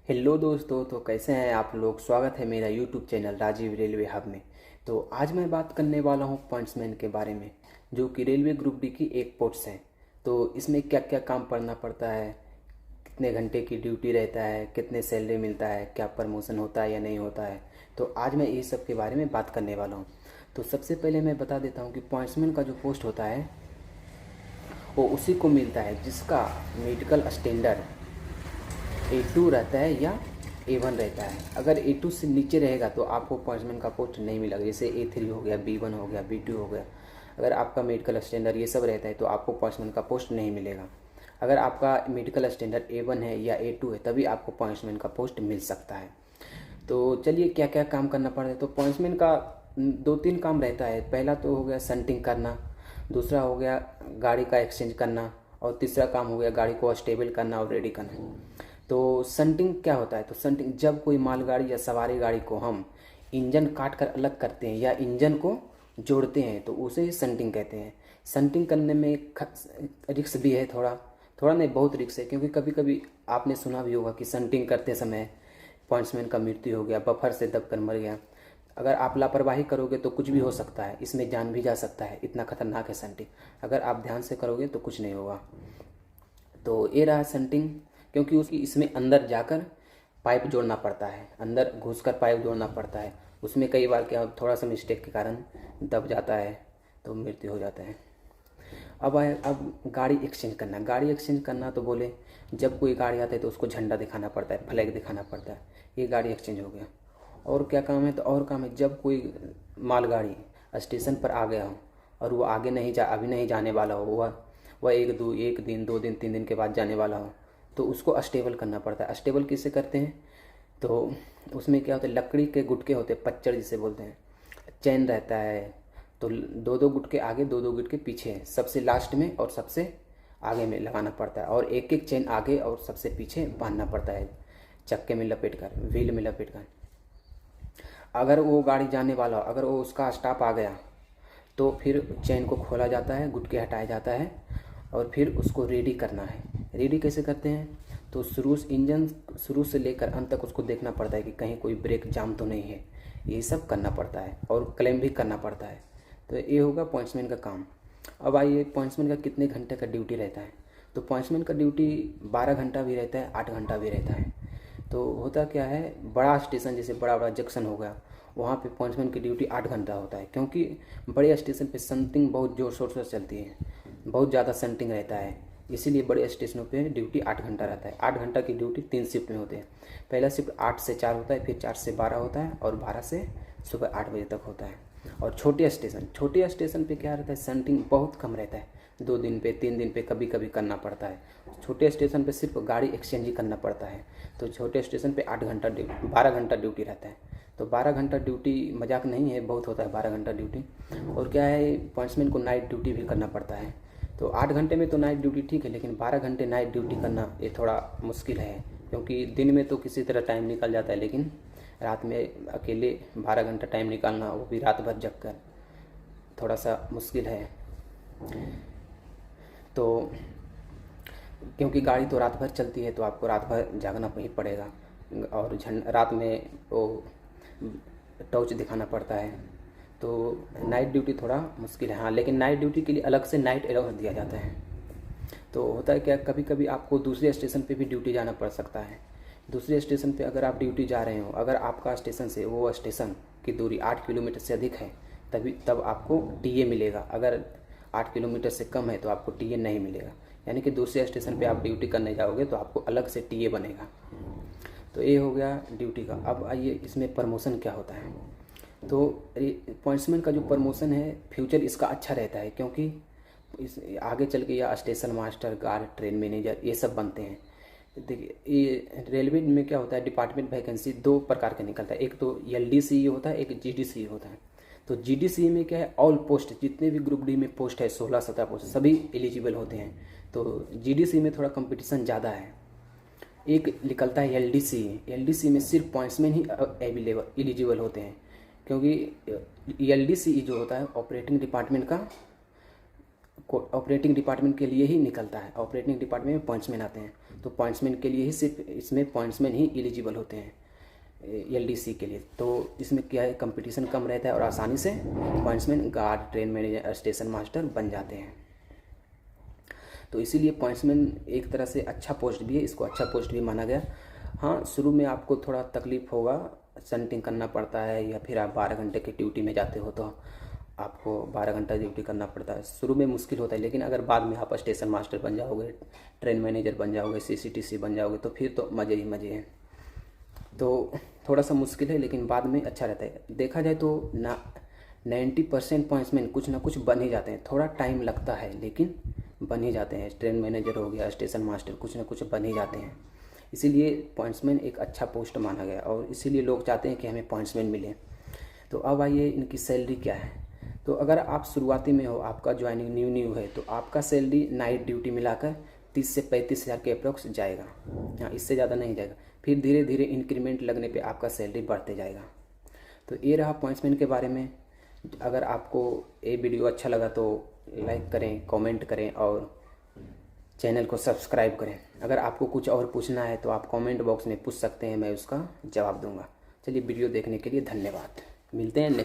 Hello दोस्तों, तो कैसे हैं आप लोग। स्वागत है मेरा YouTube channel Rajiv railway hub में। तो आज मैं बात करने वाला हूं पॉइंट्समैन के बारे में, जो कि रेलवे ग्रुप डी की एक पोस्ट है। तो इसमें क्या क्या काम पढ़ना पड़ता है, कितने घंटे की ड्यूटी रहता है, कितने सैलरी मिलता है, क्या प्रमोशन होता है या नहीं होता है। तो आज मैं इस सब के बारे में बात करने वाला हूँ। तो सबसे पहले मैं बता देता हूँ कि पॉइंट्समैन का जो पोस्ट होता है वो उसी को मिलता है जिसका मेडिकल स्टैंडर्ड A2 रहता है या A1 रहता है। अगर A2 से नीचे रहेगा तो आपको पॉइंट्समैन का पोस्ट नहीं मिलेगा। जैसे A3 हो गया, B1 हो गया, B2 हो गया। अगर आपका मेडिकल स्टैंडर्ड ये सब रहता है तो आपको पॉइंट्समैन का पोस्ट नहीं मिलेगा। अगर आपका मेडिकल स्टैंडर्ड A1 है या A2 है तभी आपको पॉइंट्समैन का पोस्ट मिल सकता है। तो चलिए क्या क्या काम करना पड़ता है। तो पॉइंट्समैन का 2-3 काम रहता है। पहला तो हो गया संटिंग करना, दूसरा हो गया गाड़ी का एक्सचेंज करना, और तीसरा काम हो गया गाड़ी को स्टेबल करना और रेडी करना। तो संटिंग क्या होता है। तो संटिंग जब कोई मालगाड़ी या सवारी गाड़ी को हम इंजन काट कर अलग करते हैं या इंजन को जोड़ते हैं तो उसे ही संटिंग कहते हैं। संटिंग करने में रिक्स भी है, थोड़ा थोड़ा नहीं बहुत रिक्स है, क्योंकि कभी कभी आपने सुना भी होगा कि संटिंग करते समय पॉइंट्समैन का मृत्यु हो गया, बफर से दबकर मर गया। अगर आप लापरवाही करोगे तो कुछ भी हो सकता है, इसमें जान भी जा सकता है, इतना खतरनाक है संटिंग। अगर आप ध्यान से करोगे तो कुछ नहीं होगा। तो ये रहा संटिंग, क्योंकि उसकी इसमें अंदर जाकर पाइप जोड़ना पड़ता है, अंदर घुसकर पाइप जोड़ना पड़ता है। उसमें कई बार क्या थोड़ा सा मिस्टेक के कारण दब जाता है तो मृत्यु हो जाता है। अब गाड़ी एक्सचेंज करना। गाड़ी एक्सचेंज करना तो बोले जब कोई गाड़ी आता है तो उसको झंडा दिखाना पड़ता है, फ्लैग दिखाना पड़ता है। ये गाड़ी एक्सचेंज हो गया। और क्या काम है। तो और काम है जब कोई मालगाड़ी स्टेशन पर आ गया हो और वो आगे नहीं जा अभी नहीं जाने वाला हो, वह एक दिन 2 दिन 3 दिन के बाद जाने वाला हो, तो उसको स्टेबल करना पड़ता है। स्टेबल किससे करते हैं। तो उसमें क्या होता है, लकड़ी के गुटके होते हैं, पच्चड़ जिसे बोलते हैं। चैन रहता है, तो 2-2 गुटके आगे 2-2 गुटके पीछे, सबसे लास्ट में और सबसे आगे में लगाना पड़ता है। और एक एक चैन आगे और सबसे पीछे बांधना पड़ता है, चक्के में लपेट कर, व्हील में लपेट कर। अगर वो गाड़ी जाने वाला हो, अगर वो उसका स्टॉप आ गया तो फिर चैन को खोला जाता है, गुटके हटाया जाता है और फिर उसको रेडी करना है। रेडी कैसे करते हैं। तो इंजन शुरू से लेकर अंत तक उसको देखना पड़ता है कि कहीं कोई ब्रेक जाम तो नहीं है। ये सब करना पड़ता है और क्लेम भी करना पड़ता है। तो ये होगा पॉइंट्समैन का काम। अब आइए पॉइंट्समैन का कितने घंटे का ड्यूटी रहता है। तो पॉइंट्समैन का ड्यूटी 12 घंटा भी रहता है, 8 घंटा भी रहता है। तो होता क्या है, बड़ा स्टेशन जैसे बड़ा बड़ा जंक्शन हो गया, वहाँ पे पॉइंट्समैन की ड्यूटी 8 घंटा होता है, क्योंकि बड़े स्टेशन पे संटिंग बहुत ज़ोर शोर से चलती है, बहुत ज़्यादा संटिंग रहता है। इसीलिए बड़े स्टेशनों पे ड्यूटी 8 घंटा रहता है। 8 घंटा की ड्यूटी 3 शिफ्ट में होते हैं। पहला शिफ्ट 8 से 4 होता है, फिर 4 से 12 होता है और 12 से सुबह 8 बजे तक होता है। और छोटे स्टेशन पे क्या रहता है, संटिंग बहुत कम रहता है। 2 दिन पे 3 दिन पे कभी कभी करना पड़ता है। छोटे स्टेशन पे सिर्फ गाड़ी एक्सचेंज ही करना पड़ता है। तो छोटे स्टेशन पे 12 घंटा ड्यूटी रहता है। तो 12 घंटा ड्यूटी मजाक नहीं है, बहुत होता है 12 घंटा ड्यूटी। और क्या है, पॉइंट्समैन को नाइट ड्यूटी भी करना पड़ता है। तो 8 घंटे में तो नाइट ड्यूटी ठीक है, लेकिन 12 घंटे नाइट ड्यूटी करना ये थोड़ा मुश्किल है, क्योंकि दिन में तो किसी तरह टाइम निकल जाता है, लेकिन रात में अकेले 12 घंटा टाइम निकालना, वो भी रात भर जग कर, थोड़ा सा मुश्किल है। तो क्योंकि गाड़ी तो रात भर चलती है तो आपको रात भर जागना ही पड़ेगा, और रात में वो टॉर्च दिखाना पड़ता है। तो नाइट ड्यूटी थोड़ा मुश्किल है। हाँ, लेकिन नाइट ड्यूटी के लिए अलग से नाइट अलाउंस दिया जाता है। तो होता है क्या, कभी कभी आपको दूसरे स्टेशन पे भी ड्यूटी जाना पड़ सकता है। दूसरे स्टेशन पे अगर आप ड्यूटी जा रहे हो, अगर आपका स्टेशन से वो स्टेशन की दूरी 8 किलोमीटर से अधिक है तब आपको टीए मिलेगा। अगर 8 किलोमीटर से कम है तो आपको टीए नहीं मिलेगा। यानी कि दूसरे स्टेशन पे आप ड्यूटी करने जाओगे तो आपको अलग से टीए बनेगा। तो ये हो गया ड्यूटी का। अब आइए इसमें प्रमोशन क्या होता है। तो पॉइंट्समैन का जो प्रमोशन है, फ्यूचर इसका अच्छा रहता है, क्योंकि इस आगे चल के या station master, guard, train manager ये सब बनते हैं। देखिए ये रेलवे में क्या होता है, डिपार्टमेंट वैकेंसी 2 प्रकार का निकलता है। एक तो LDCE होता है, एक GDCE होता है। तो GDCE में क्या है, ऑल पोस्ट, जितने भी ग्रुप डी में पोस्ट है 16-17 पोस्ट सभी एलिजिबल होते हैं। तो GDCE में थोड़ा कंपटीशन ज़्यादा है। एक निकलता है LDCE में सिर्फ पॉइंट्समैन ही एलिजिबल होते हैं, क्योंकि LDCE जो होता है ऑपरेटिंग डिपार्टमेंट का ऑपरेटिंग डिपार्टमेंट के लिए ही निकलता है। ऑपरेटिंग डिपार्टमेंट में पॉइंट्समैन आते हैं, तो पॉइंट्समैन के लिए ही सिर्फ इसमें पॉइंट्समैन ही एलिजिबल होते हैं एलडीसी के लिए। तो इसमें क्या है, कंपटीशन कम रहता है और आसानी से pointsman, guard, train manager, station master बन जाते हैं। तो इसीलिए पॉइंट्समैन एक तरह से अच्छा पोस्ट भी है, इसको अच्छा पोस्ट भी माना गया। हाँ, शुरू में आपको थोड़ा तकलीफ होगा, शंटिंग करना पड़ता है, या फिर आप 12 घंटे की ड्यूटी में जाते हो तो आपको 12 घंटा ड्यूटी करना पड़ता है। शुरू में मुश्किल होता है, लेकिन अगर बाद में आप स्टेशन मास्टर बन जाओगे, ट्रेन मैनेजर बन जाओगे, सीसीटीसी बन जाओगे, तो फिर तो मज़े ही मज़े हैं। तो थोड़ा सा मुश्किल है, लेकिन बाद में अच्छा रहता है। देखा जाए तो 90% पॉइंट्समैन कुछ ना कुछ बन ही जाते हैं। थोड़ा टाइम लगता है, लेकिन बन ही जाते हैं। ट्रेन मैनेजर हो गया, स्टेशन मास्टर, कुछ ना कुछ बन ही जाते हैं। इसीलिए पॉइंट्समैन एक अच्छा पोस्ट माना गया और इसीलिए लोग चाहते हैं कि हमें पॉइंट्समैन मिले। तो अब आइए इनकी सैलरी क्या है। तो अगर आप शुरुआती में हो, आपका ज्वाइनिंग न्यू है, तो आपका सैलरी नाइट ड्यूटी मिलाकर 30 से 35 हज़ार के अप्रोक्स जाएगा। हाँ, इससे ज़्यादा नहीं जाएगा। फिर धीरे धीरे इंक्रीमेंट लगने पे आपका सैलरी बढ़ते जाएगा। तो ये रहा पॉइंट्समैन के बारे में। अगर आपको ये वीडियो अच्छा लगा तो लाइक करें, कमेंट करें और चैनल को सब्सक्राइब करें। अगर आपको कुछ और पूछना है तो आप कमेंट बॉक्स में पूछ सकते हैं, मैं उसका जवाब दूंगा। चलिए, वीडियो देखने के लिए धन्यवाद। मिलते हैं नेक्स्ट